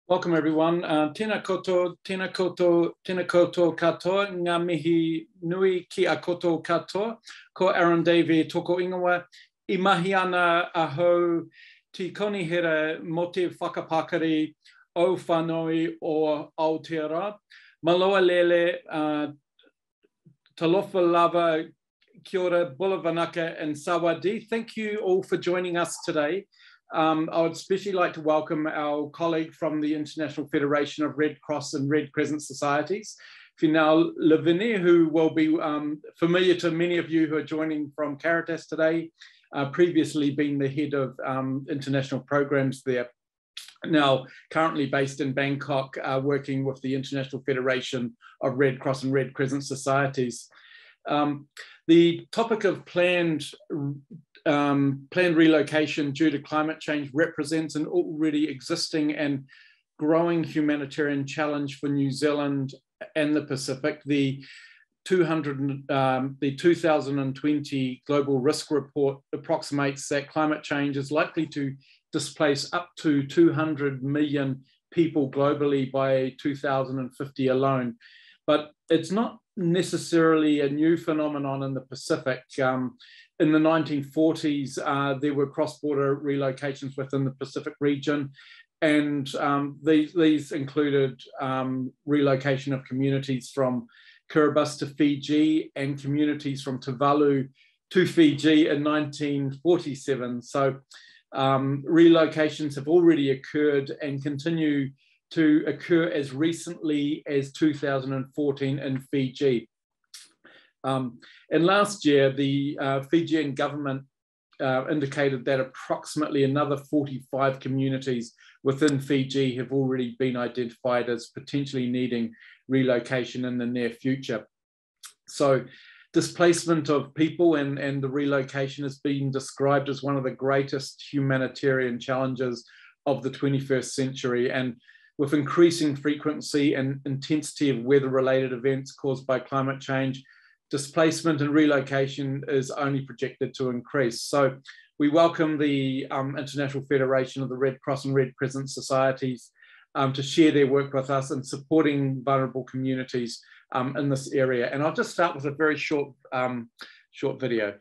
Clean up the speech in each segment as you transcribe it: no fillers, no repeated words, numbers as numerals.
Welcome everyone. Tēnā koutou katoa, ngā mihi nui ki a koutou katoa. Ko Aaron Davey toko ingoa. I mahi ana ahau ti konihera mo te whakapakari o whanoi o Aotearoa. Maloa lele, talofa lava, kia ora, bula vanaka and sawadi. Thank you all for joining us today. I would especially like to welcome our colleague from the International Federation of Red Cross and Red Crescent Societies, Finau Leveni, who will be familiar to many of you who are joining from Caritas today, previously been the head of international programs there, now currently based in Bangkok, working with the International Federation of Red Cross and Red Crescent Societies. The topic of planned relocation due to climate change represents an already existing and growing humanitarian challenge for New Zealand and the Pacific. The 2020 Global Risk Report approximates that climate change is likely to displace up to 200 million people globally by 2050 alone. But it's not necessarily a new phenomenon in the Pacific. In the 1940s, there were cross-border relocations within the Pacific region, and these included relocation of communities from Kiribati to Fiji and communities from Tuvalu to Fiji in 1947. So relocations have already occurred and continue to occur as recently as 2014 in Fiji. And last year, the Fijian government indicated that approximately another 45 communities within Fiji have already been identified as potentially needing relocation in the near future. So displacement of people and the relocation has been described as one of the greatest humanitarian challenges of the 21st century. And with increasing frequency and intensity of weather-related events caused by climate change, displacement and relocation is only projected to increase. So we welcome the International Federation of the Red Cross and Red Crescent Societies to share their work with us in supporting vulnerable communities in this area. And I'll just start with a very short video.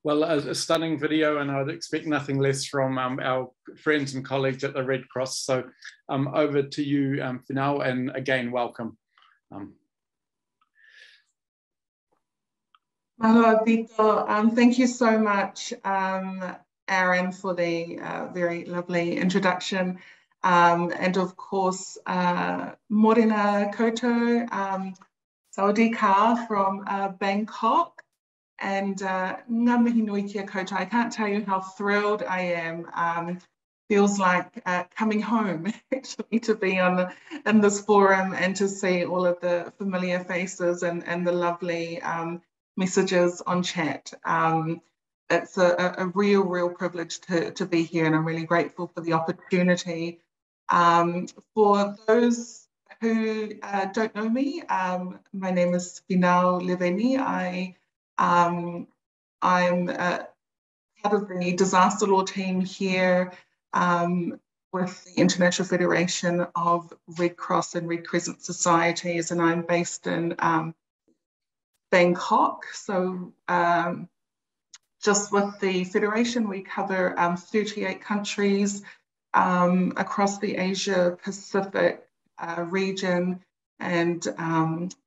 Well, a stunning video, and I'd expect nothing less from our friends and colleagues at the Red Cross. So over to you, Finau, and again, welcome. Mahalo, Vito. Thank you so much, Aaron, for the very lovely introduction. And of course, Morena Koto, Sawadee Ka from Bangkok. And ngā mihi nui kia koutou. I can't tell you how thrilled I am. Feels like coming home actually to be in this forum and to see all of the familiar faces and the lovely messages on chat. It's a real privilege to be here, and I'm really grateful for the opportunity. For those who don't know me, my name is Finau Leveni. I'm part of the disaster law team here with the International Federation of Red Cross and Red Crescent Societies, and I'm based in Bangkok. So just with the Federation, we cover 38 countries across the Asia Pacific region, and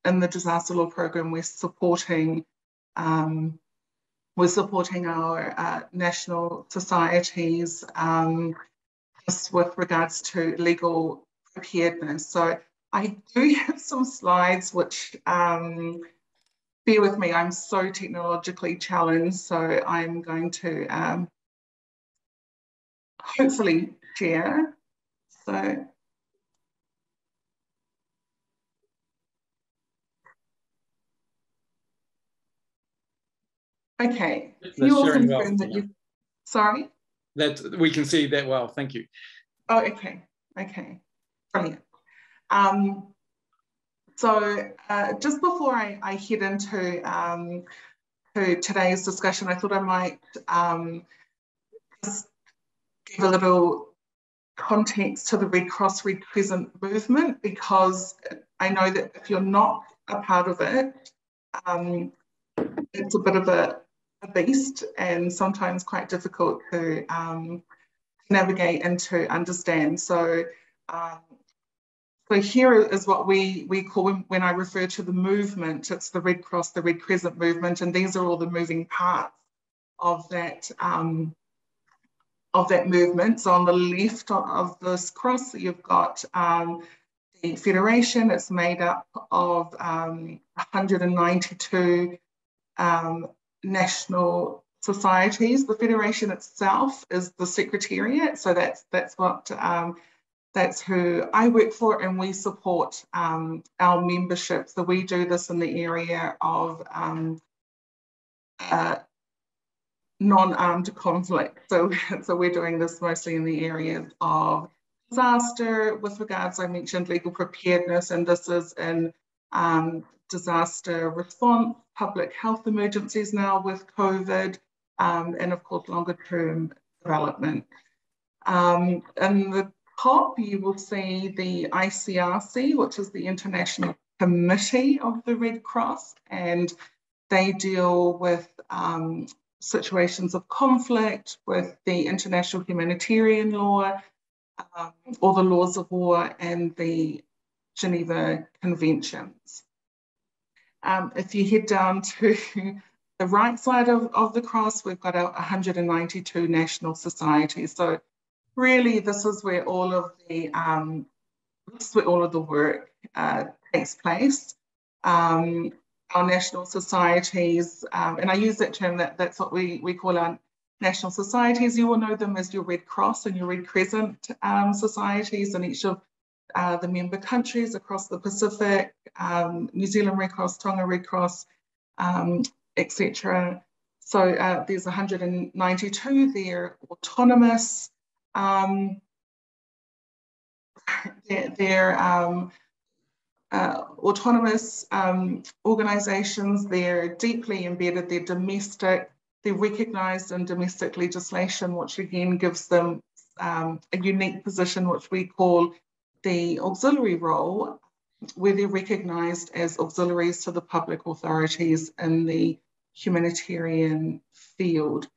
in the disaster law program, we're supporting our national societies just with regards to legal preparedness. So I do have some slides which, bear with me, I'm so technologically challenged, so I'm going to hopefully share. So, okay, can you all confirm that you, sorry? That we can see that well, thank you. Oh, okay, brilliant. So just before I head into to today's discussion, I thought I might just give a little context to the Red Cross, Red Crescent movement, because I know that if you're not a part of it, it's a bit of a beast and sometimes quite difficult to navigate and to understand. So, so here is what we call, when I refer to the movement, it's the Red Cross, the Red Crescent movement, and these are all the moving parts of that movement. So on the left of this cross, you've got the Federation. It's made up of 192 national societies. The Federation itself is the Secretariat, so that's what that's who I work for, and we support our membership. So we do this in the area of non-armed conflict. So we're doing this mostly in the area of disaster with regards, I mentioned legal preparedness, and this is in disaster response, public health emergencies now with COVID, and of course longer term development. In the top, you will see the ICRC, which is the International Committee of the Red Cross, and they deal with situations of conflict, with the international humanitarian law, or the laws of war, and the Geneva Conventions. If you head down to the right side of the cross, we've got our 192 national societies. So really, this is where all of the work takes place. Our national societies, and I use that term, that's what we call our national societies. You will know them as your Red Cross and your Red Crescent societies in each of the member countries across the Pacific, New Zealand Red Cross, Tonga Red Cross, etc. So there's 192, they're autonomous. They're autonomous organisations. They're deeply embedded, they're domestic, they're recognised in domestic legislation, which again gives them a unique position, which we call the auxiliary role, where they're recognised as auxiliaries to the public authorities in the humanitarian field.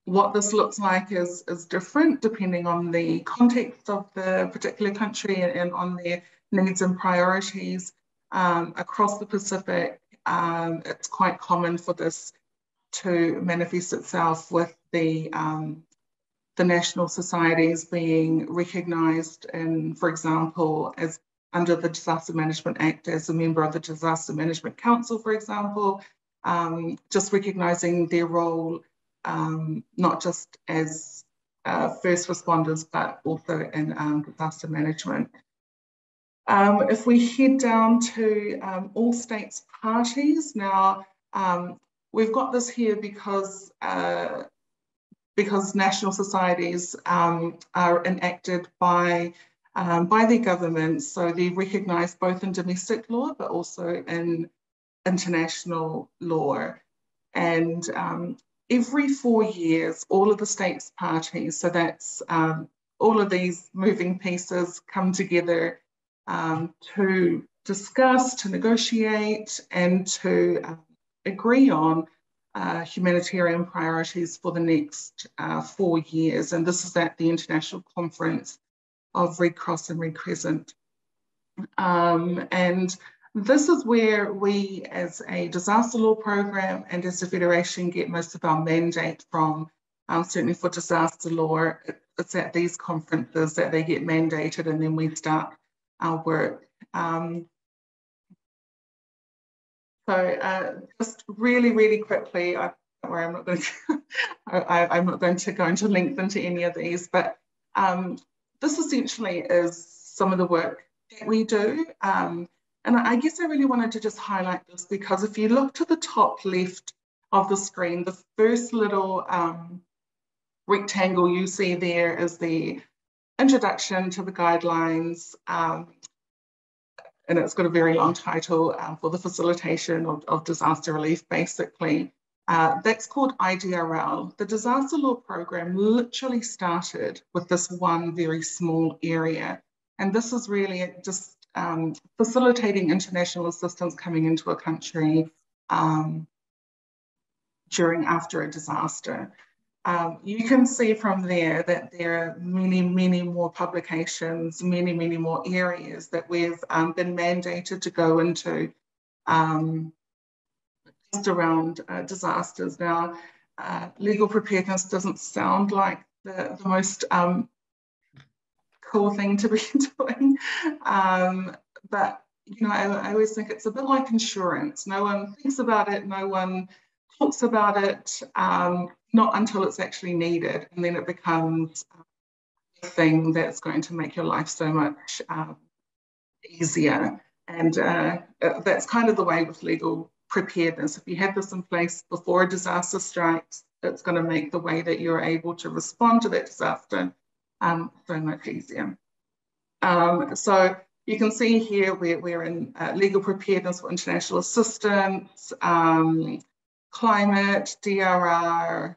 What this looks like is different depending on the context of the particular country and on their needs and priorities. Across the Pacific, it's quite common for this to manifest itself with the national societies being recognised in, for example, as under the Disaster Management Act as a member of the Disaster Management Council, for example, just recognising their role not just as first responders, but also in disaster management. If we head down to all states parties, now we've got this here because national societies are enacted by their governments, so they're recognised both in domestic law but also in international law. And every 4 years, all of the states parties, so that's all of these moving pieces, come together to discuss, to negotiate, and to agree on humanitarian priorities for the next 4 years. And this is at the International Conference of Red Cross and Red Crescent. And this is where we, as a disaster law program and as a federation, get most of our mandate from. Certainly for disaster law, it's at these conferences that they get mandated, and then we start our work. So just really, really quickly, I'm not going to, I'm not going to go into length into any of these, but this essentially is some of the work that we do. And I guess I really wanted to just highlight this because if you look to the top left of the screen, the first little rectangle you see there is the introduction to the guidelines, and it's got a very long title for the facilitation of disaster relief, basically. That's called IDRL. The disaster law program literally started with this one very small area. And this is really just facilitating international assistance coming into a country after a disaster. You can see from there that there are many, many more publications, many, many more areas that we've been mandated to go into just around disasters. Now, legal preparedness doesn't sound like the most cool thing to be doing, but you know, I always think it's a bit like insurance. No one thinks about it, no one talks about it, not until it's actually needed, and then it becomes a thing that's going to make your life so much easier. And that's kind of the way with legal preparedness. If you have this in place before a disaster strikes, it's going to make the way that you're able to respond to that disaster so much easier. So you can see here we're in legal preparedness for international assistance, climate, DRR,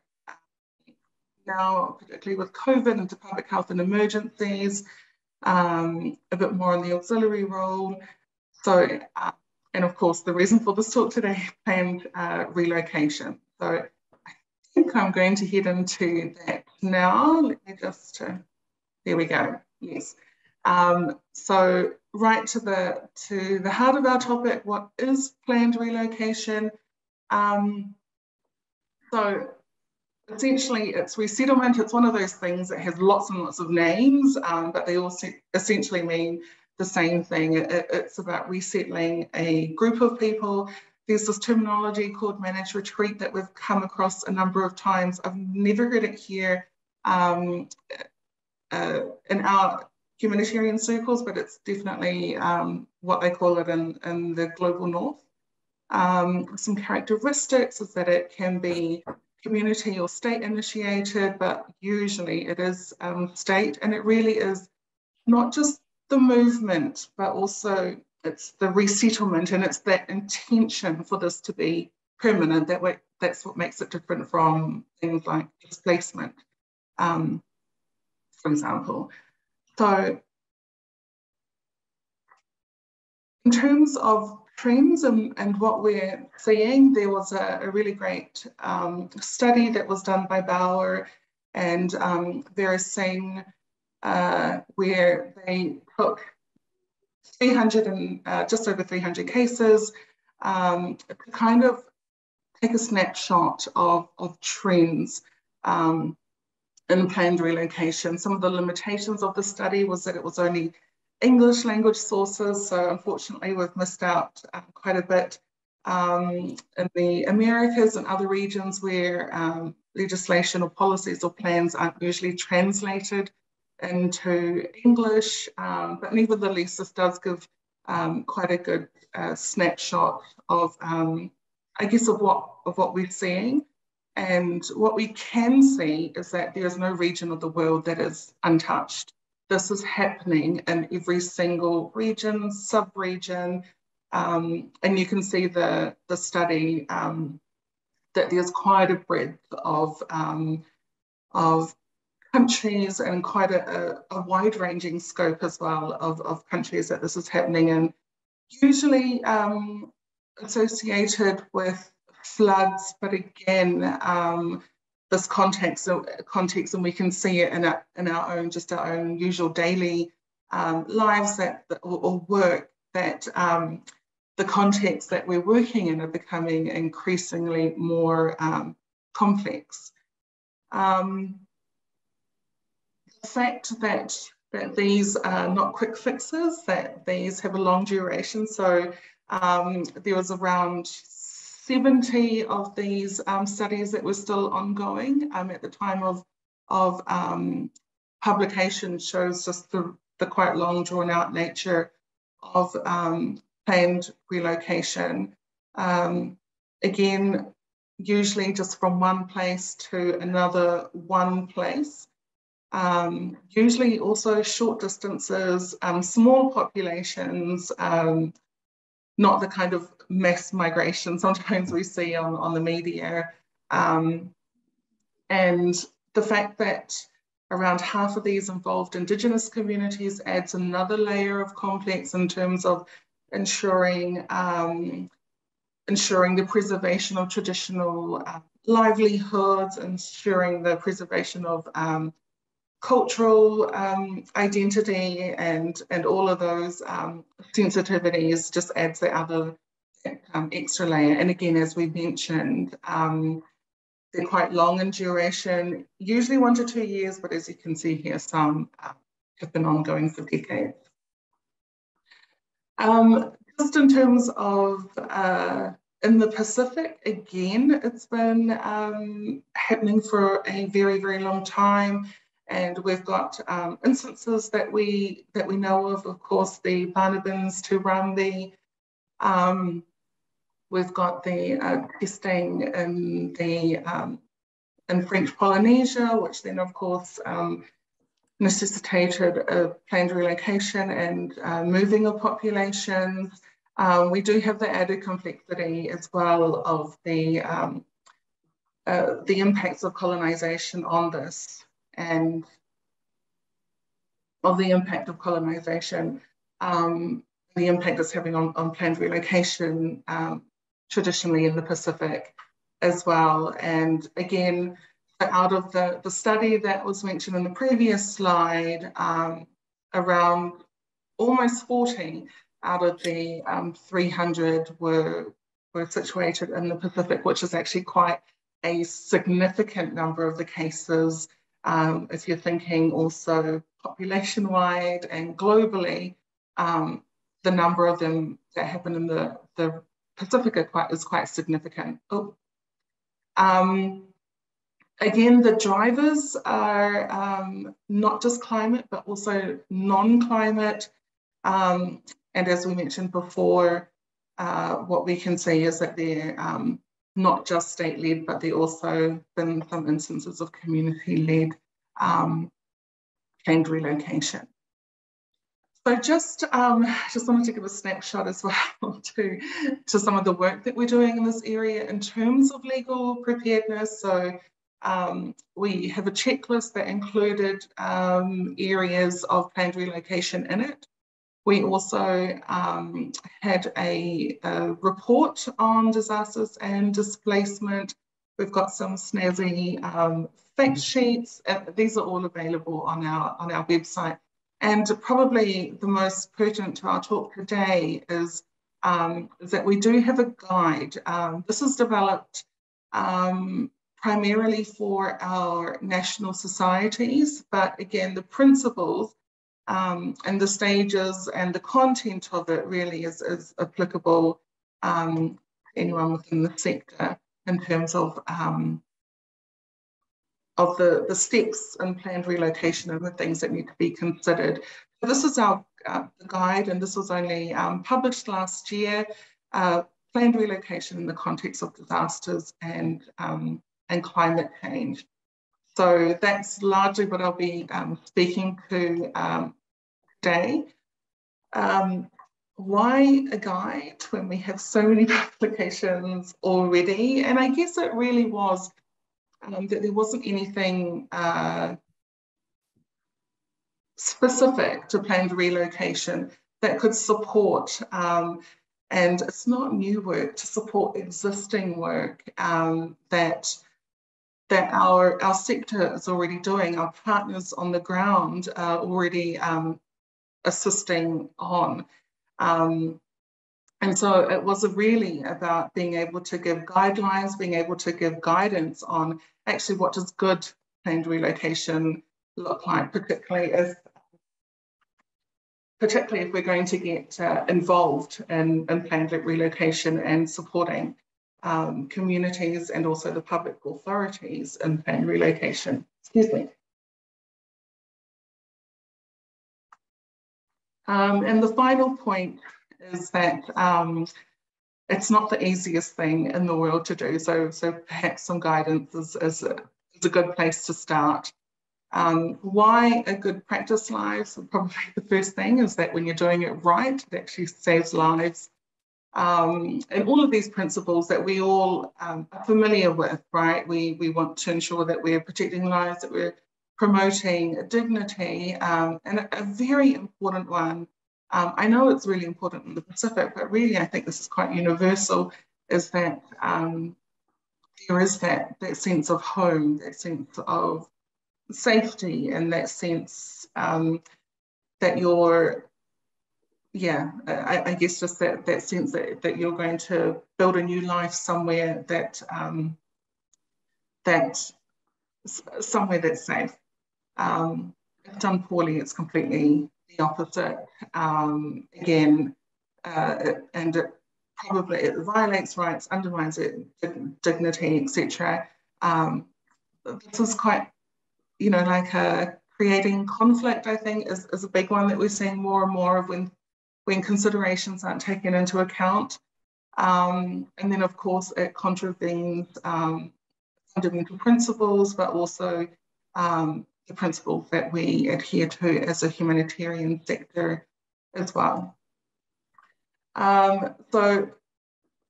now particularly with COVID into public health and emergencies, a bit more on the auxiliary role. So, and of course, the reason for this talk today, planned relocation. So I think I'm going to head into that now. Let me just, there we go, yes. So right to the heart of our topic, what is planned relocation? So essentially it's resettlement. It's one of those things that has lots and lots of names, but they all essentially mean the same thing. It's about resettling a group of people. There's this terminology called managed retreat that we've come across a number of times. I've never heard it here in our humanitarian circles, but it's definitely what they call it in the global north. Some characteristics is that it can be community or state initiated, but usually it is state, and it really is not just the movement, but also it's the resettlement, and it's that intention for this to be permanent. That's what makes it different from things like displacement, for example. So in terms of trends and what we're seeing, there was a really great study that was done by Bauer and Verising, where they took 300 and just over 300 cases to kind of take a snapshot of trends in planned relocation. Some of the limitations of the study was that it was only English language sources, so unfortunately we've missed out quite a bit in the Americas and other regions where legislation or policies or plans aren't usually translated into English, but nevertheless this does give quite a good snapshot of, I guess, of what we're seeing. And what we can see is that there is no region of the world that is untouched. This is happening in every single region, sub-region, and you can see the study that there's quite a breadth of countries and quite a wide-ranging scope as well of countries that this is happening in. Usually associated with floods, but again, this context, and we can see it in our own usual daily lives or work, that the context that we're working in are becoming increasingly more complex. The fact that these are not quick fixes, that these have a long duration. So there was around 70 of these studies that were still ongoing at the time of publication, shows just the quite long drawn out nature of planned relocation. Again, usually just from one place to another one place. Usually also short distances, small populations, not the kind of mass migration sometimes we see on the media. And the fact that around half of these involved Indigenous communities adds another layer of complex in terms of ensuring the preservation of traditional livelihoods, ensuring the preservation of cultural identity, and all of those sensitivities just adds the other extra layer. And again, as we mentioned, they're quite long in duration, usually 1 to 2 years, but as you can see here, some have been ongoing for decades. Just in terms of in the Pacific, again, it's been happening for a very, very long time. And we've got instances that we know of course, the Banabans to Rambi. We've got the testing in French Polynesia, which then, of course, necessitated a planned relocation and moving of populations. We do have the added complexity as well of the impacts of colonization on this, and of the impact of colonization, the impact it's having on planned relocation traditionally in the Pacific as well. And again, out of the study that was mentioned in the previous slide, around almost 40 out of the 300 were situated in the Pacific, which is actually quite a significant number of the cases. If you're thinking also population-wide and globally, the number of them that happen in the Pacific is quite significant. Again, the drivers are not just climate, but also non-climate. And as we mentioned before, what we can see is that they're not just state-led, but there also been some instances of community-led planned relocation. So just wanted to give a snapshot as well to some of the work that we're doing in this area in terms of legal preparedness. So we have a checklist that included areas of planned relocation in it. We also had a report on disasters and displacement. We've got some snazzy fact sheets. These are all available on our website. And probably the most pertinent to our talk today is that we do have a guide. This is developed primarily for our national societies, but again, the principles and the stages and the content of it really is applicable to anyone within the sector in terms of the steps in planned relocation and the things that need to be considered. So this is our guide, and this was only published last year, planned relocation in the context of disasters and climate change. So that's largely what I'll be speaking to today. Why a guide when we have so many publications already? And I guess it really was that there wasn't anything specific to planned relocation that could support, and it's not new work, to support existing work that our sector is already doing, our partners on the ground are already assisting on. And so it was really about being able to give guidelines, being able to give guidance on actually what does good planned relocation look like, particularly if we're going to get involved in planned relocation and supporting communities and also the public authorities in planned relocation. Excuse me. And the final point is that it's not the easiest thing in the world to do. So perhaps some guidance is a good place to start. Why a good practice lives? So probably the first thing is that when you're doing it right, it actually saves lives. And all of these principles that we all are familiar with, right? We want to ensure that we're protecting lives, that we're promoting dignity, and a very important one. I know it's really important in the Pacific, but really I think this is quite universal, is that there is that sense of home, that sense of safety, and that sense that you're, I guess just that sense that you're going to build a new life somewhere that somewhere that's safe. If done poorly, it's completely the opposite. Again, and it violates rights, undermines dignity, etc. This is quite, like creating conflict, I think, is a big one that we're seeing more and more of when considerations aren't taken into account. And then, of course, it contravenes fundamental principles, but also the principles that we adhere to as a humanitarian sector as well. So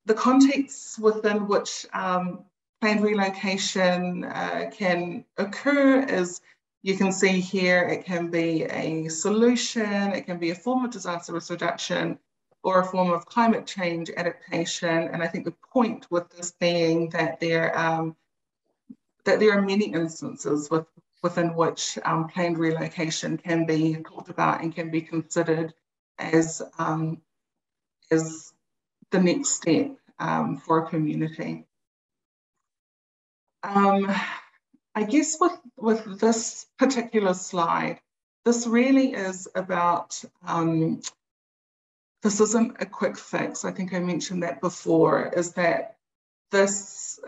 the context within which planned relocation can occur is, you can see here, it can be a solution, it can be a form of disaster risk reduction, or a form of climate change adaptation. And I think the point with this being that there are many instances within which planned relocation can be talked about and can be considered as the next step for a community. I guess with this particular slide, this really is about, this isn't a quick fix. I think I mentioned that before, is that this,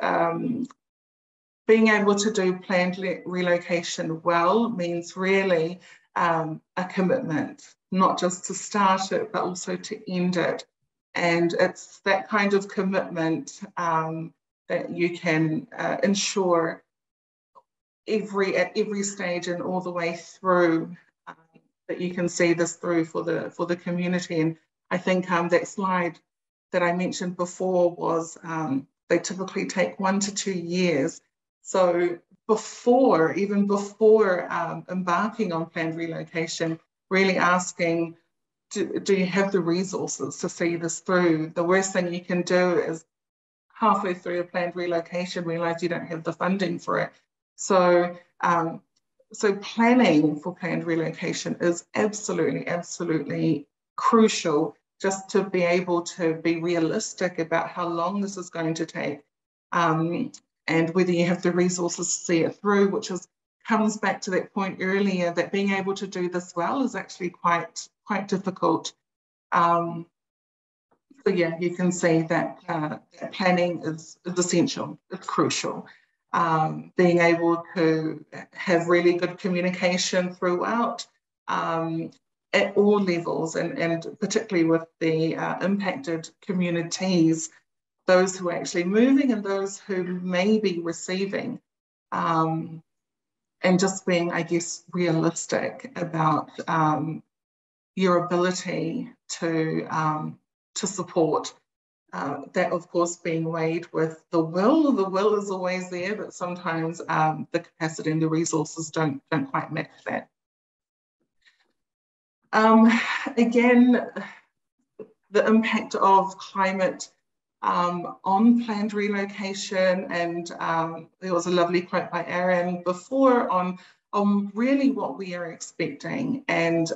being able to do planned relocation well means really a commitment, not just to start it, but also to end it. And it's that kind of commitment that you can ensure at every stage and all the way through, that you can see this through for the community. And I think that slide that I mentioned before was they typically take 1 to 2 years. So even before embarking on planned relocation, really asking, do you have the resources to see this through? The worst thing you can do is halfway through a planned relocation realize you don't have the funding for it. So, so planning for planned relocation is absolutely crucial, just to be able to be realistic about how long this is going to take, and whether you have the resources to see it through, which is comes back to that point earlier that being able to do this well is actually quite difficult. So yeah, you can see that, that planning is essential, it's crucial. Being able to have really good communication throughout at all levels, and particularly with the impacted communities, those who are actually moving and those who may be receiving, and just being, I guess, realistic about your ability to support. That, of course, being weighed with the will. The will is always there, but sometimes the capacity and the resources don't quite match that. Again, the impact of climate on planned relocation, and there was a lovely quote by Aaron before on really what we are expecting. And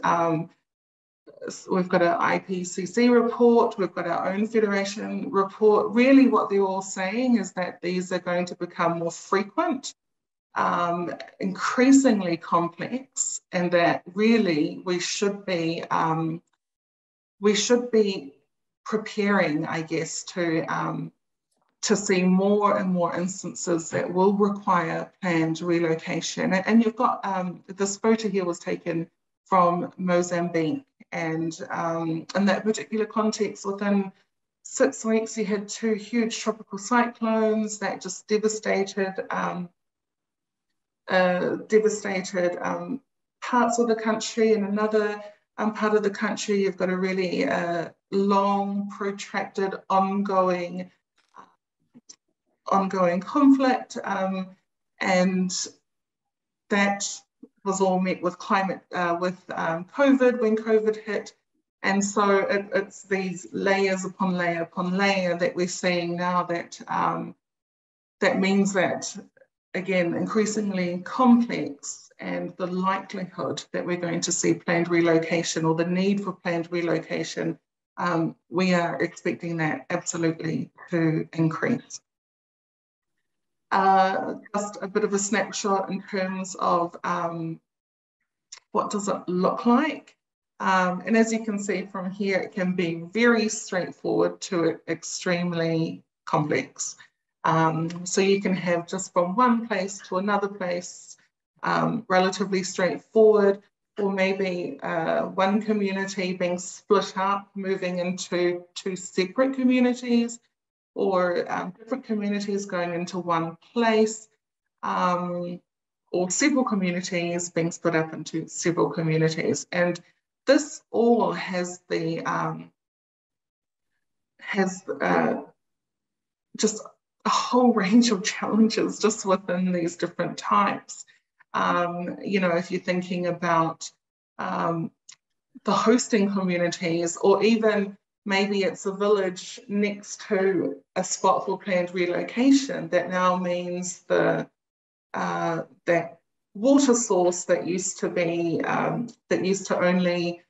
we've got an IPCC report, we've got our own Federation report. Really what they're all saying is that these are going to become more frequent, increasingly complex, and that really we should be preparing, I guess, to see more and more instances that will require planned relocation. And you've got, this photo here was taken from Mozambique, and in that particular context, within 6 weeks, you had 2 huge tropical cyclones that just devastated parts of the country. And another part of the country, you've got a really long, protracted, ongoing conflict, and that was all met with climate, with COVID, when COVID hit. And so it's these layers upon layer upon layer that we're seeing now, that that means that, again, increasingly complex, and the likelihood that we're going to see planned relocation, or the need for planned relocation, we are expecting that absolutely to increase. Just a bit of a snapshot in terms of what does it look like. And as you can see from here, it can be very straightforward to extremely complex. So you can have just from one place to another place, relatively straightforward, or maybe one community being split up, moving into 2 separate communities, or different communities going into one place, or several communities being split up into several communities. And this all has the just a whole range of challenges just within these different types. You know, if you're thinking about the hosting communities, or even maybe it's a village next to a spot for planned relocation, that now means the that water source that used to be that used to only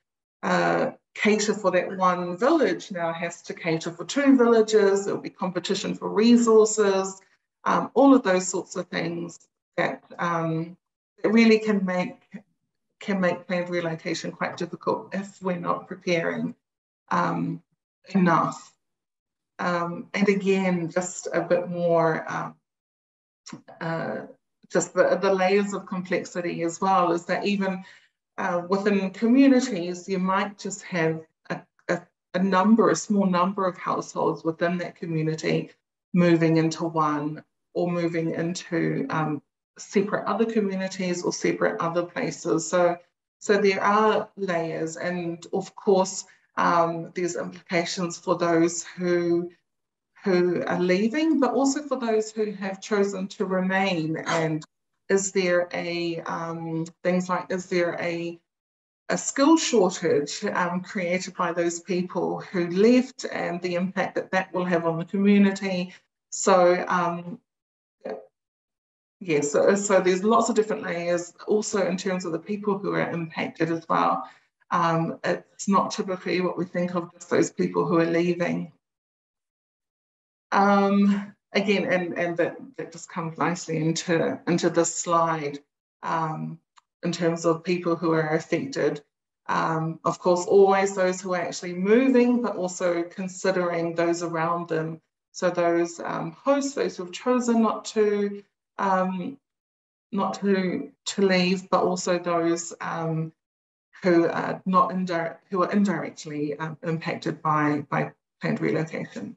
cater for that one village now has to cater for 2 villages. There'll be competition for resources, all of those sorts of things that really can make planned relocation quite difficult if we're not preparing enough. And again, just a bit more, just the layers of complexity as well, is that even within communities, you might just have a small number of households within that community moving into one, or moving into separate other communities or separate other places. So there are layers, and of course, there's implications for those who are leaving, but also for those who have chosen to remain. And is there things like, is there a skill shortage created by those people who left, and the impact that will have on the community? So yes, so there's lots of different layers also in terms of the people who are impacted as well. It's not typically what we think of, just those people who are leaving. Again, and that just comes nicely into this slide. in terms of people who are affected. Of course, always those who are actually moving, but also considering those around them. So those hosts, those who have chosen not to leave, but also those who are indirectly impacted by planned relocation.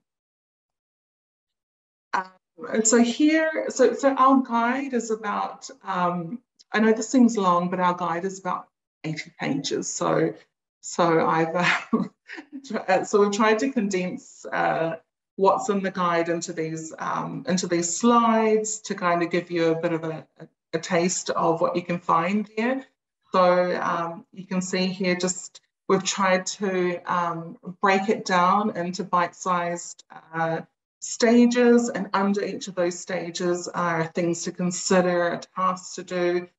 And so here, so our guide is about, I know this seems long, but our guide is about 80 pages. So we've tried to condense what's in the guide into these slides to kind of give you a bit of a taste of what you can find there. So you can see here, just we've tried to break it down into bite-sized stages, and under each of those stages are things to consider, tasks to do,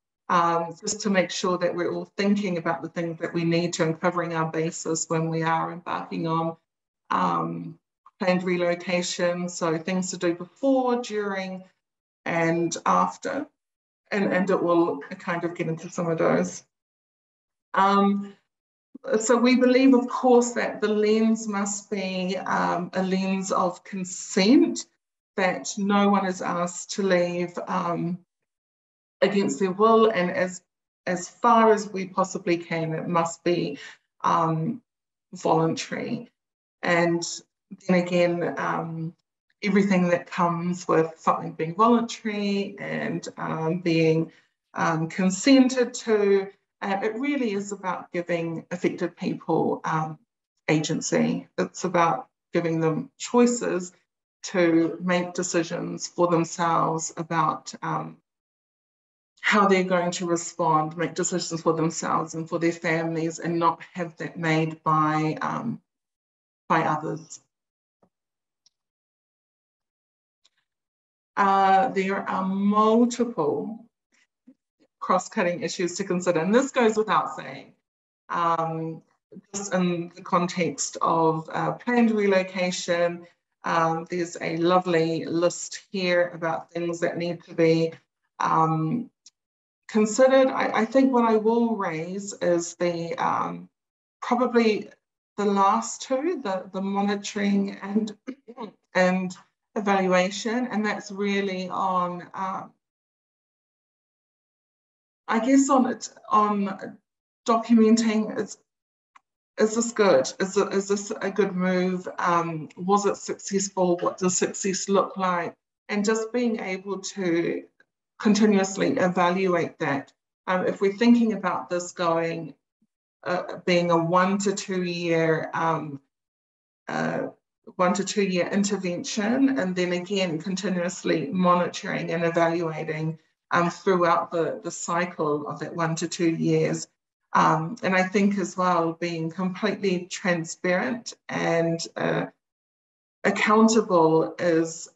just to make sure that we're all thinking about the things that we need to and covering our bases when we are embarking on planned relocation. So things to do before, during, and after, and it will kind of get into some of those. So we believe, of course, that the lens must be a lens of consent, that no one is asked to leave against their will, and as far as we possibly can, it must be voluntary. And then again, everything that comes with something being voluntary and being consented to, it really is about giving affected people agency. It's about giving them choices to make decisions for themselves about how they're going to respond, make decisions for themselves and for their families, and not have that made by others. There are multiple cross-cutting issues to consider, and this goes without saying. Just in the context of planned relocation, there's a lovely list here about things that need to be considered. I think what I will raise is the probably the last two, the monitoring and evaluation, and that's really on I guess on documenting, is this good? Is this a good move? Was it successful? What does success look like? And just being able to continuously evaluate that. If we're thinking about this going, being a 1 to 2 year intervention, and then again continuously monitoring and evaluating throughout the cycle of that 1 to 2 years. And I think as well, being completely transparent and accountable is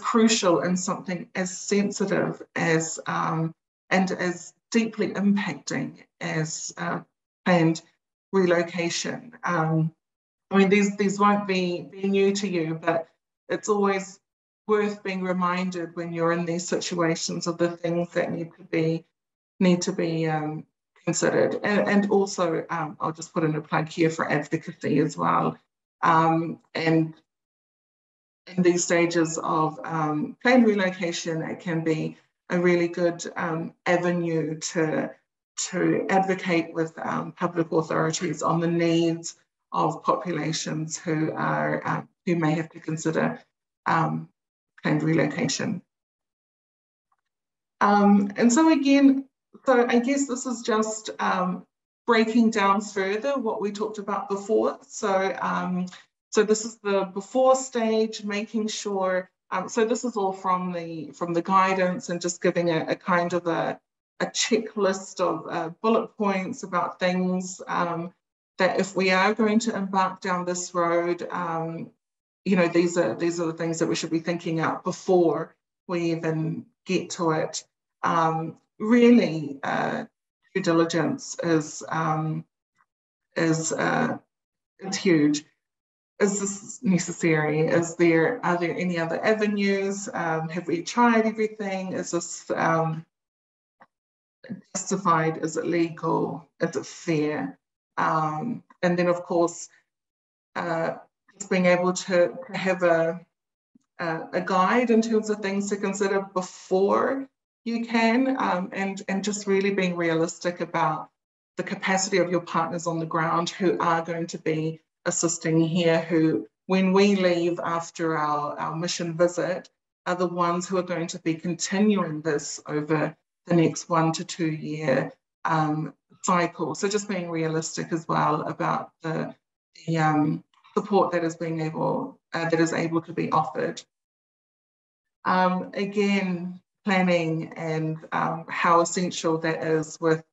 crucial in something as sensitive as and as deeply impacting as planned relocation. I mean, these won't be new to you, but it's always worth being reminded when you're in these situations of the things that need to be considered. And also, I'll just put in a plug here for advocacy as well. And in these stages of planned relocation, it can be a really good avenue to advocate with public authorities on the needs of populations who may have to consider planned relocation. And so again, so I guess this is just breaking down further what we talked about before. So this is the before stage, making sure. So this is all from the guidance, and just giving a kind of a checklist of bullet points about things that if we are going to embark down this road, you know, these are the things that we should be thinking out before we even get to it. Really, due diligence is huge. Is this necessary? Are there any other avenues? Have we tried everything? Is this justified? Is it legal? Is it fair? And then, of course, just being able to have a guide in terms of things to consider before you can, and just really being realistic about the capacity of your partners on the ground who are going to be assisting here, who, when we leave after our mission visit, are the ones who are going to be continuing this over the next 1 to 2 year cycle. So just being realistic as well about the support that is able to be offered. Again, planning and how essential that is, with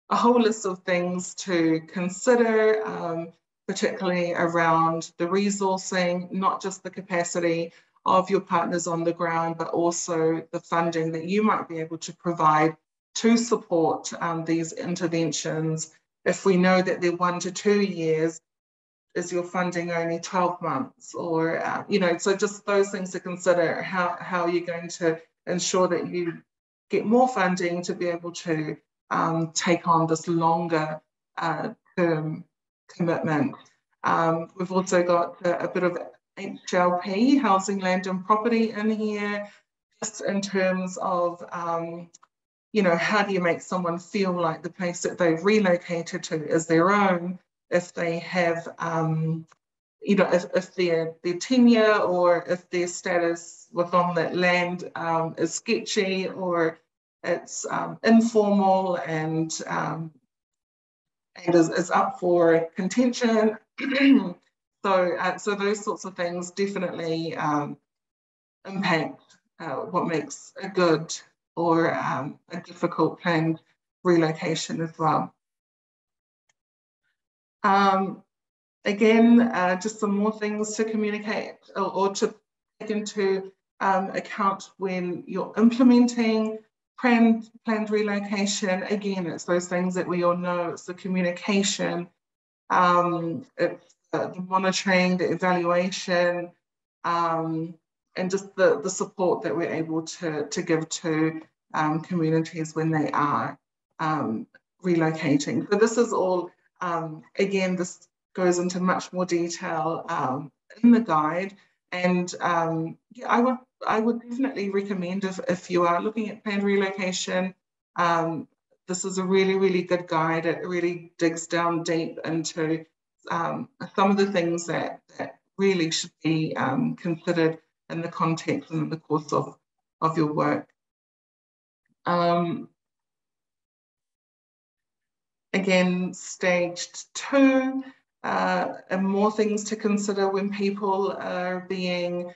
a whole list of things to consider, particularly around the resourcing, not just the capacity of your partners on the ground, but also the funding that you might be able to provide to support these interventions. If we know that they're 1 to 2 years, is your funding only 12 months? Or, so just those things to consider, how you're going to ensure that you get more funding to be able to take on this longer term commitment. We've also got a bit of HLP, housing, land and property in here, just in terms of, how do you make someone feel like the place that they've relocated to is their own, if they have, if their tenure or if their status within that land is sketchy, or it's informal and is up for contention. So those sorts of things definitely impact what makes a good or a difficult planned relocation as well. Again, just some more things to communicate or to take into account when you're implementing planned relocation. Again, it's those things that we all know. It's the communication, it's the monitoring, the evaluation, and just the support that we're able to give to communities when they are relocating. So this is all, again, this goes into much more detail in the guide. And yeah, I would definitely recommend, if you are looking at planned relocation, this is a really, really good guide. It really digs down deep into some of the things that really should be considered in the context and in the course of your work. Again, staged 2, and more things to consider when people are being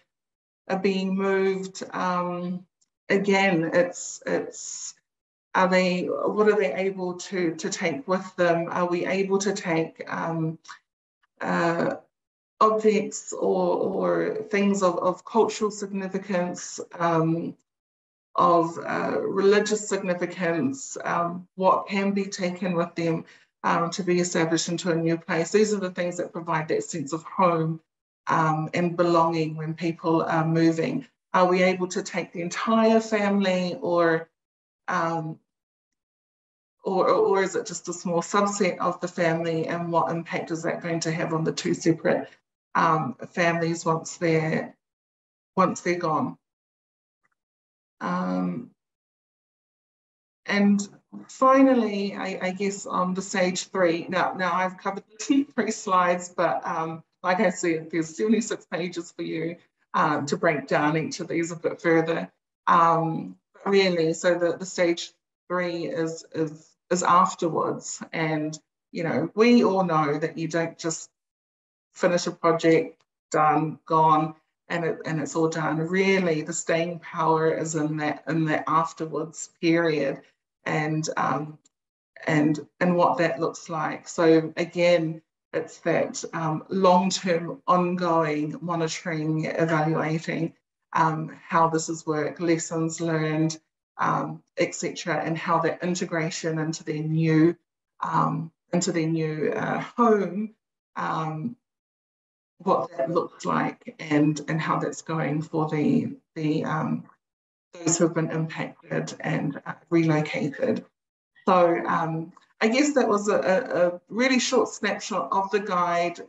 moved. Again, it's what are they able to take with them? Are we able to take objects or things of cultural significance, of religious significance, what can be taken with them to be established into a new place? These are the things that provide that sense of home and belonging when people are moving. Are we able to take the entire family, or is it just a small subset of the family, and what impact is that going to have on the 2 separate families once they're gone? And finally, I guess on the stage 3, now I've covered the 3 slides, but like I said, there's 76 pages for you to break down each of these a bit further. Really, so the stage 3 is afterwards. And, we all know that you don't just finish a project, done, gone, and it's all done. Really, the staying power is in that afterwards period, and what that looks like. So again, it's that long-term, ongoing monitoring, evaluating how this has worked, lessons learned, etc., and how that integration into their new home, what that looks like, and how that's going for those who have been impacted and relocated. So I guess that was a really short snapshot of the guide,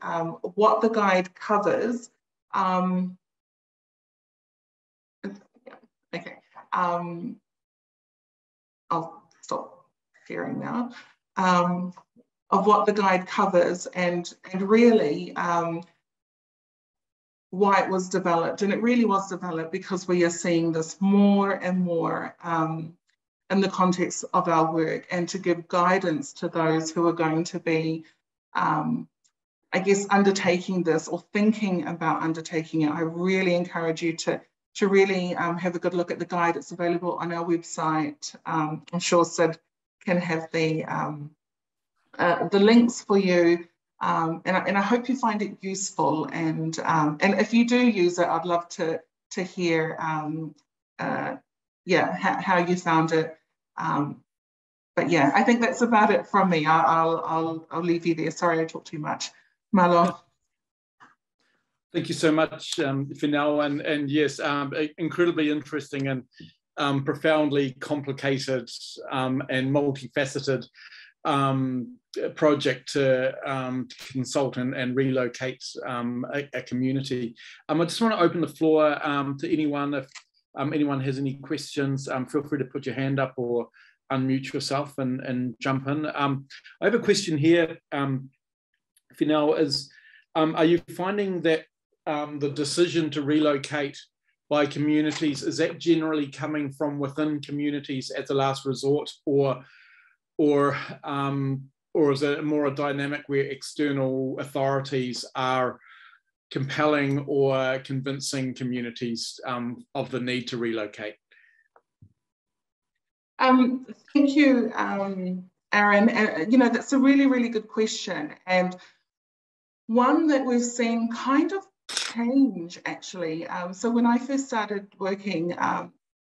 what the guide covers. Okay, I'll stop sharing now. Of what the guide covers and really why it was developed. And it really was developed because we are seeing this more and more in the context of our work, and to give guidance to those who are going to be, I guess, undertaking this or thinking about undertaking it. I really encourage you to really have a good look at the guide. It's available on our website. I'm sure Sid can have the links for you. And I hope you find it useful. And if you do use it, I'd love to hear, how you found it. But yeah, I think that's about it from me. I'll leave you there. Sorry, I talked too much. Malo. Thank you so much, Finau, and yes, incredibly interesting and profoundly complicated and multifaceted project to consult and relocate a community. I just want to open the floor to anyone. If anyone has any questions, feel free to put your hand up or unmute yourself and jump in. I have a question here, Finau, is are you finding that the decision to relocate by communities, is that generally coming from within communities as a last resort, or is it more a dynamic where external authorities are compelling or convincing communities of the need to relocate? Thank you, Aaron. That's a really, really good question, and one that we've seen kind of change, actually. So when I first started working,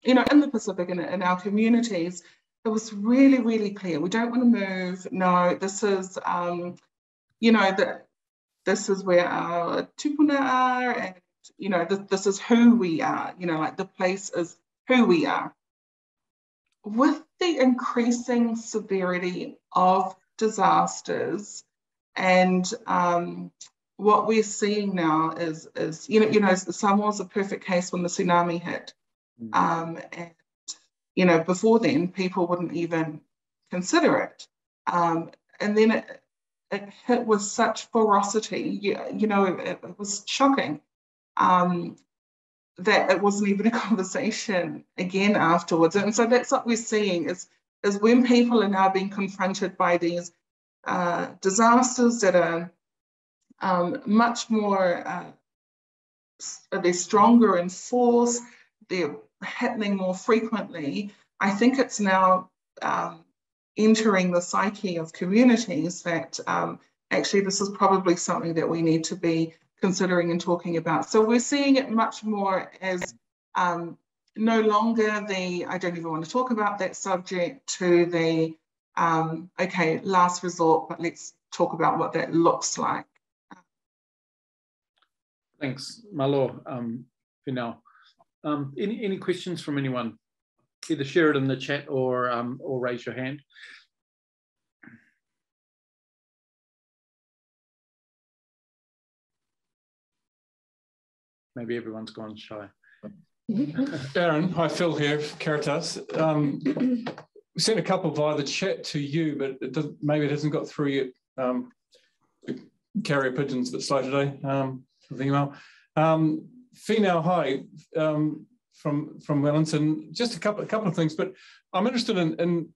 in the Pacific and in our communities, it was really, really clear. We don't want to move. No, this is, this is where our tupuna are, and, this is who we are. Like the place is who we are. With the increasing severity of disasters, and what we're seeing now is Samoa's a perfect case when the tsunami hit. And before then, people wouldn't even consider it. And then it hit with such ferocity, it was shocking that it wasn't even a conversation again afterwards. And so that's what we're seeing is when people are now being confronted by these disasters that are much more, they're stronger in force, they're happening more frequently. I think it's now entering the psyche of communities that actually this is probably something that we need to be considering and talking about. So we're seeing it much more as no longer I don't even want to talk about that subject, to the, okay, last resort, but let's talk about what that looks like. Thanks, Malo, Finau. Any questions from anyone? Either share it in the chat or raise your hand. Maybe everyone's gone shy. Aaron, hi, Phil here, Caritas. We sent a couple via the chat to you, but maybe it hasn't got through yet. The carrier pigeon's a bit slow today for the email. Finau, hi, from Wellington. Just a couple of things, but I'm interested in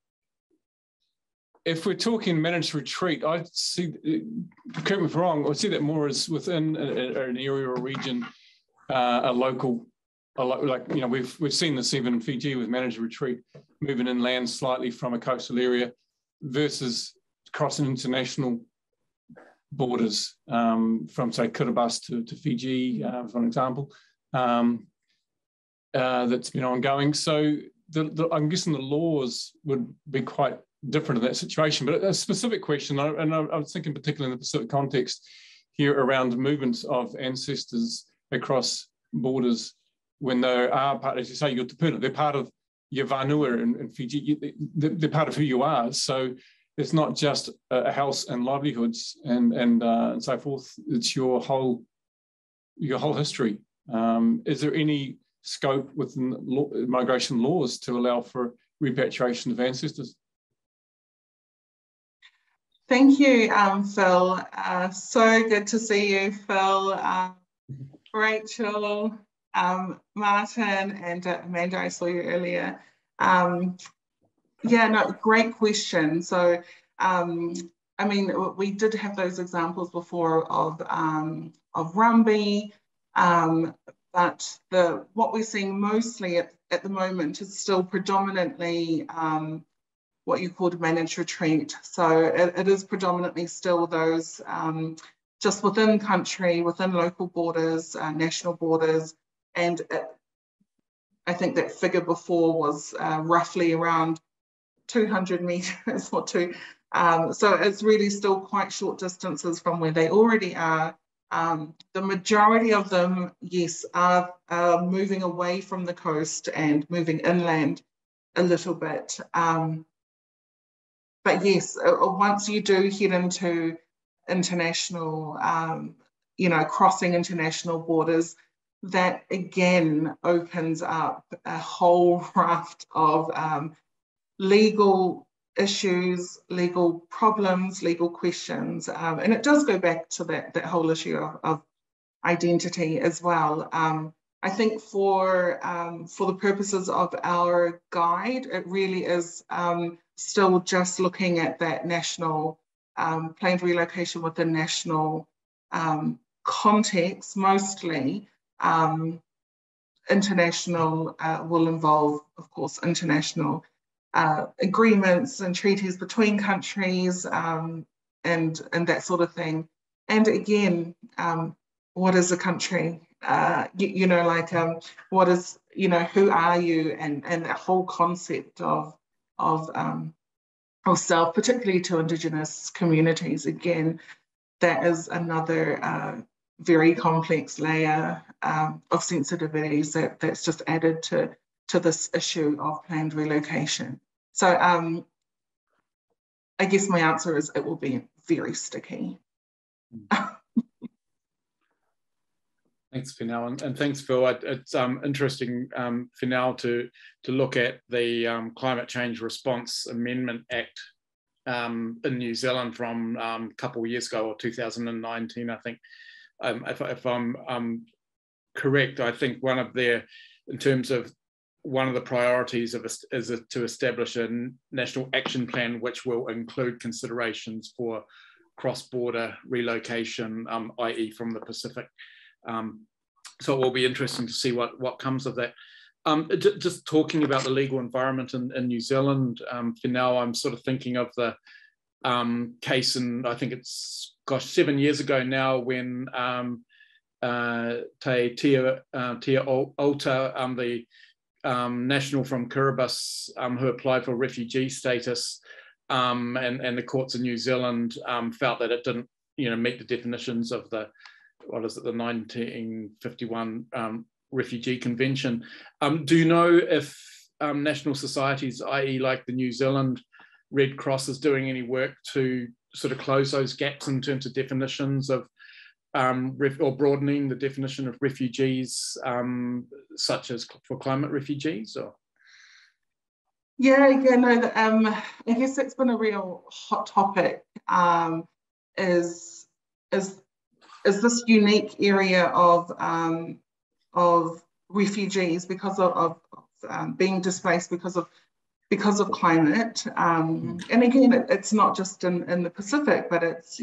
if we're talking managed retreat, I see, correct me if I'm wrong, I see that more as within an area or region, a local, like, we've seen this even in Fiji with managed retreat, moving inland slightly from a coastal area versus crossing international borders, from, say, Kiribati to Fiji, for an example, that's been ongoing. So I'm guessing the laws would be quite different in that situation. But a specific question, and I was thinking particularly in the Pacific context here around movement of ancestors across borders when they are part, as you say, you're dependent, they're part of your Vanua in Fiji, they're part of who you are. So it's not just a house and livelihoods and so forth. It's your whole history. Is there any scope within migration laws to allow for repatriation of ancestors? Thank you, Phil. So good to see you, Phil, Rachel, Martin, and Amanda. I saw you earlier. Yeah, no, great question. So, I mean, we did have those examples before of Rumby, but what we're seeing mostly at the moment is still predominantly what you called managed retreat. So it is predominantly still those just within country, within local borders, national borders, and I think that figure before was roughly around 200 meters or two. So it's really still quite short distances from where they already are. The majority of them, yes, are moving away from the coast and moving inland a little bit. But yes, once you do head into international, crossing international borders, that again opens up a whole raft of legal issues, legal problems, legal questions. And it does go back to that whole issue of identity as well. I think for the purposes of our guide, it really is still just looking at that national planned relocation within national context, mostly. International will involve, of course, international agreements and treaties between countries and that sort of thing. And again, what is a country? What is, who are you? And that whole concept of self, particularly to Indigenous communities. Again, that is another very complex layer of sensitivities that's just added to this issue of planned relocation. So I guess my answer is it will be very sticky. Thanks, Finau, and thanks, Phil. It's interesting, Finau, to look at the Climate Change Response Amendment Act in New Zealand from a couple of years ago, or 2019, I think. If I'm correct, I think one of the priorities is to establish a national action plan which will include considerations for cross-border relocation, i.e. from the Pacific. So it will be interesting to see what comes of that. Just talking about the legal environment in New Zealand, for now I'm sort of thinking of the case, and I think it's 7 years ago now, when Te Tia Alta, the national from Kiribati who applied for refugee status, and the courts in New Zealand felt that it didn't meet the definitions of the 1951 Refugee Convention. Do you know if national societies, i.e. like the New Zealand Red Cross, is doing any work to sort of close those gaps in terms of definitions of or broadening the definition of refugees, such as for climate refugees? Or yeah, I guess it's been a real hot topic. Is this unique area of refugees because of being displaced because of climate, and again, it's not just in the Pacific, but it's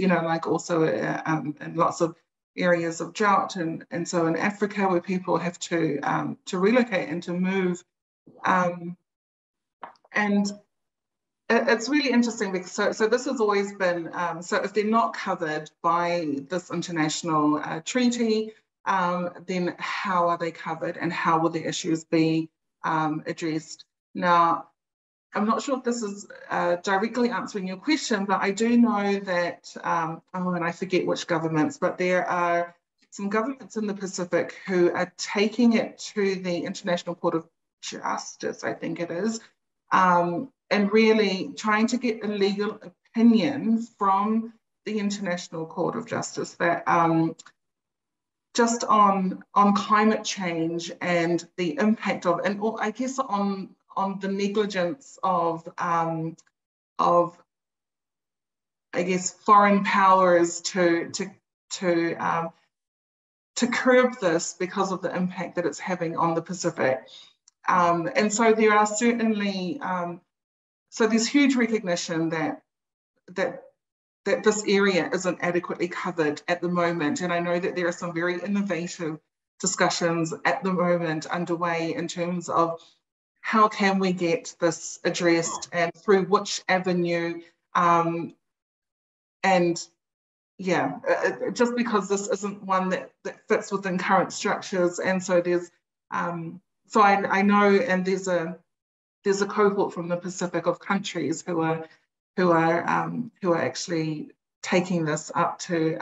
also in lots of areas of drought, and so in Africa where people have to relocate and to move, and it's really interesting because so this has always been so if they're not covered by this international treaty, then how are they covered and how will the issues be addressed? Now, I'm not sure if this is directly answering your question, but I do know that, and I forget which governments, but there are some governments in the Pacific who are taking it to the International Court of Justice, I think it is, and really trying to get a legal opinion from the International Court of Justice that just on climate change and the impact of, and I guess on the negligence of I guess foreign powers to curb this because of the impact that it's having on the Pacific. And so there are certainly, so there's huge recognition that this area isn't adequately covered at the moment. And I know that there are some very innovative discussions at the moment underway in terms of how can we get this addressed and through which avenue. And yeah, just because this isn't one that fits within current structures. And so there's, so I know, and there's a cohort from the Pacific of countries who are actually taking this up to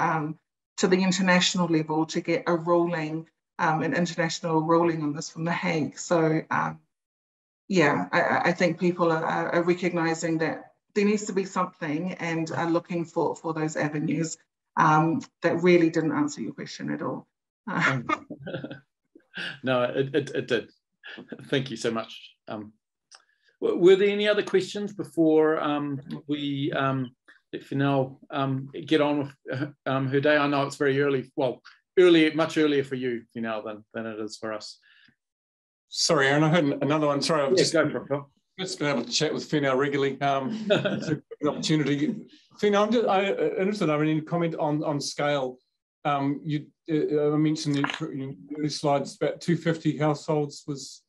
the international level to get a ruling, an international ruling on this from The Hague. So yeah, I think people are recognizing that there needs to be something and are looking for those avenues. That really didn't answer your question at all. No, it did. Thank you so much. Were there any other questions before we let Finau get on with her day? I know it's very early. Well, much earlier for you, Finau, than it is for us. Sorry, Aaron, I heard another one. Sorry, I've just been able to chat with Finau regularly. It's a good opportunity. Finau, I'm interested in any comment on scale. You mentioned in the slides about 250 households was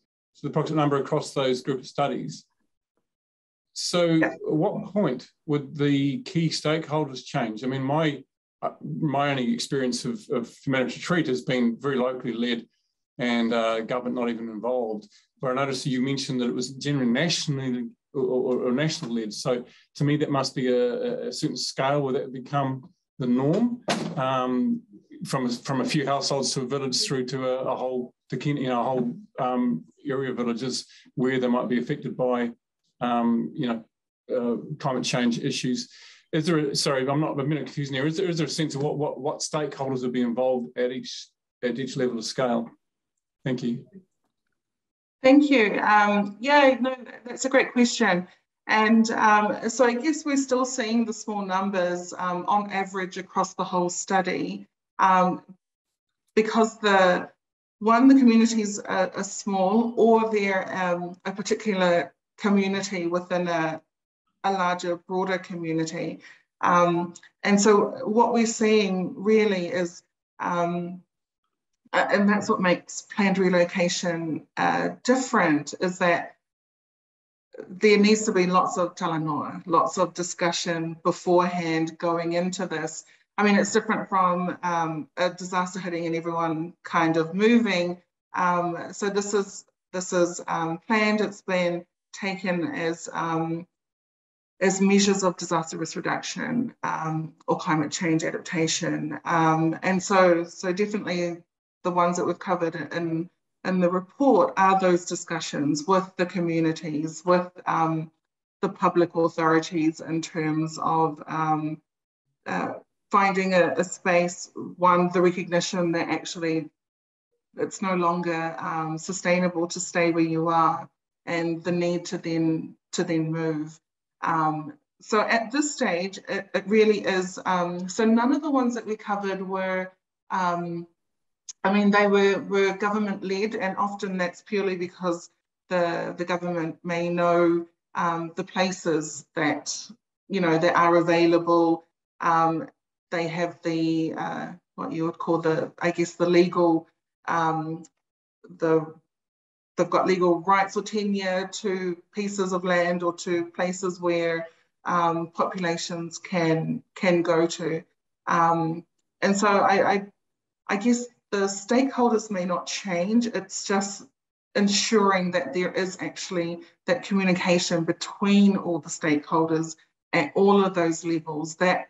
the approximate number across those group of studies. So at what point would the key stakeholders change? I mean, my only experience of humanitarian retreat has been very locally led and government not even involved. But I noticed you mentioned that it was generally nationally or national led. So to me, that must be a certain scale where that would become the norm, from a few households to a village through to a whole area of villages where they might be affected by climate change issues. Is there? Sorry, I'm a minute confused here. Is there a sense of what stakeholders would be involved at each level of scale? Thank you. Thank you. Yeah, no, that's a great question. And so I guess we're still seeing the small numbers on average across the whole study, because the communities are small, or they're a particular community within a larger, broader community. And so what we're seeing really is, and that's what makes planned relocation different, is that there needs to be lots of talanoa, lots of discussion beforehand going into this. I mean, it's different from a disaster hitting and everyone kind of moving. So this is planned. It's been taken as measures of disaster risk reduction or climate change adaptation. And so definitely the ones that we've covered in the report are those discussions with the communities, with the public authorities in terms of finding a space, the recognition that actually it's no longer sustainable to stay where you are, and the need to then move. So at this stage, it really is, so none of the ones that we covered were, I mean, they were government-led, and often that's purely because the government may know the places that, that are available. They have the, what you would call the legal, they've got legal rights or tenure to pieces of land or to places where populations can go to. And so I guess the stakeholders may not change. It's just ensuring that there is actually that communication between all the stakeholders at all of those levels. That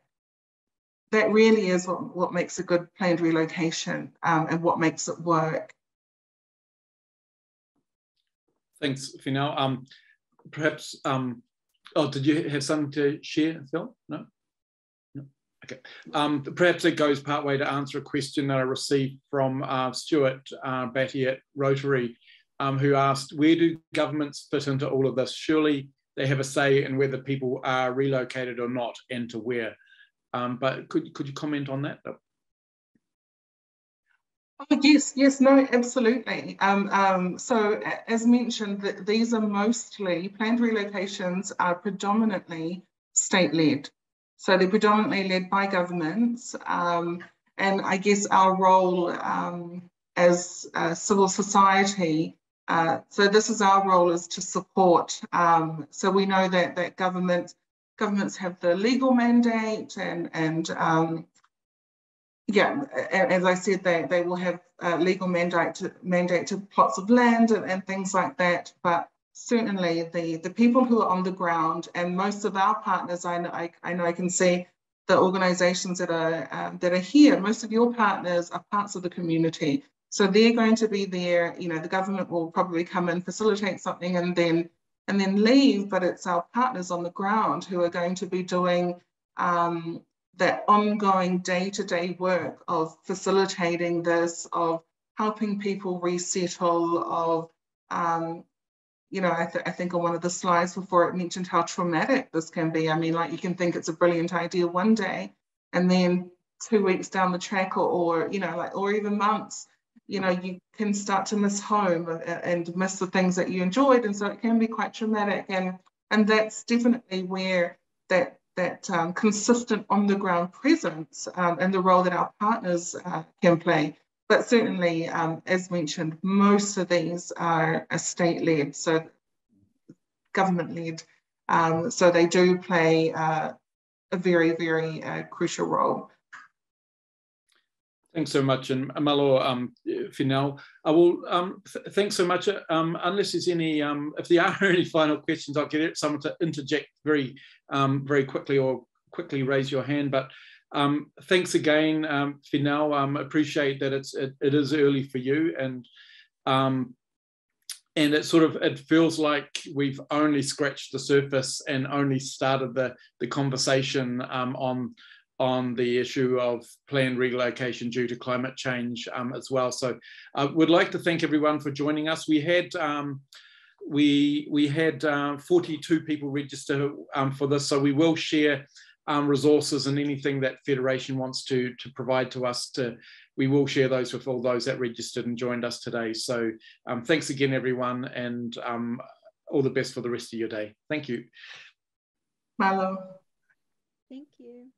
really is what makes a good planned relocation and what makes it work. Thanks, Finau. Perhaps, oh, did you have something to share, Phil? No? No? Okay. Perhaps it goes part way to answer a question that I received from Stuart Batty at Rotary, who asked, where do governments fit into all of this? Surely they have a say in whether people are relocated or not, and to where. But could you comment on that? Oh, yes, no, absolutely. So as mentioned, these are mostly, planned relocations are predominantly state-led. So they're predominantly led by governments. And I guess our role as civil society, so this is our role, is to support. So we know that governments have the legal mandate and yeah, as I said, they will have legal mandate to plots of land and things like that. But certainly the people who are on the ground, and most of our partners, I know I can see the organisations that are here. Most of your partners are parts of the community, so they're going to be there. You know, the government will probably come and facilitate something and then leave. But it's our partners on the ground who are going to be doing that ongoing day-to-day work of facilitating this, of helping people resettle, of, you know, I think on one of the slides before it mentioned how traumatic this can be. I mean, like, you can think it's a brilliant idea one day, and then 2 weeks down the track or you know, like, or even months, you know, you can start to miss home and miss the things that you enjoyed. And so it can be quite traumatic. And that's definitely where that consistent on-the-ground presence and the role that our partners can play. But certainly, as mentioned, most of these are state-led, so government-led. So they do play a very, very crucial role. Thanks so much, and malo Finau. I will thanks so much. Unless there's any, if there are any final questions, I'll get someone to interject very quickly, or quickly raise your hand. But thanks again, Finau. Appreciate that it is early for you, and it feels like we've only scratched the surface and only started the conversation on the issue of planned relocation due to climate change as well. So I would like to thank everyone for joining us. We had 42 people register for this, so we will share resources and anything that Federation wants to provide to us. We will share those with all those that registered and joined us today. So thanks again, everyone, and all the best for the rest of your day. Thank you. Malo. Thank you.